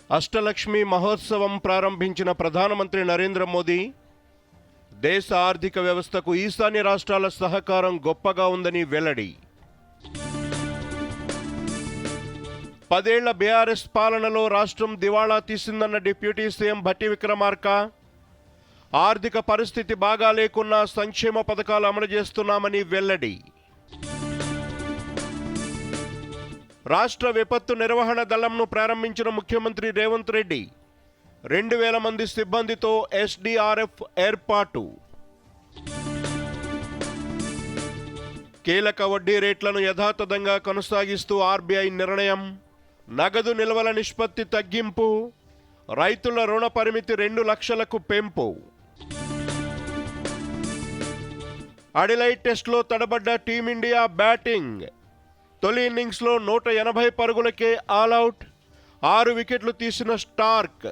అష్టలక్ష్మి మహోత్సవం ప్రారంభించిన ప్రధానమంత్రి నరేంద్ర మోదీ దేశ ఆర్థిక వ్యవస్థకు ఈశాన్య రాష్ట్రాల సహకారం గొప్పగా ఉందని వెల్లడి. 10 ఏళ్ల బీఆర్ఎస్ పాలనలో రాష్ట్రం దివాళా తీసిందన్న డిప్యూటీ సీఎం భట్టి విక్రమార్క, ఆర్థిక పరిస్థితి బాగా లేకున్నా సంక్షేమ పథకాలు అమలు చేస్తున్నామని వెల్లడి. రాష్ట్ర విపత్తు నిర్వహణ దళంను ప్రారంభించిన ముఖ్యమంత్రి రేవంత్ రెడ్డి 2000 మంది సిబ్బందితో ఎస్డీఆర్ఎఫ్ ఏర్పాటు. కీలక వడ్డీ రేట్లను యథాతథంగా కొనసాగిస్తూ ఆర్బీఐ నిర్ణయం. నగదు నిల్వల నిష్పత్తి తగ్గింపు. రైతుల రుణ పరిమితి 2 లక్షలకు పెంపు. అడిలైడ్ టెస్ట్లో తడబడ్డ టీమిండియా బ్యాటింగ్. తొలి ఇన్నింగ్స్లో 180 పరుగులకే ఆల్అవుట్. 6 వికెట్లు తీసిన స్టార్క్.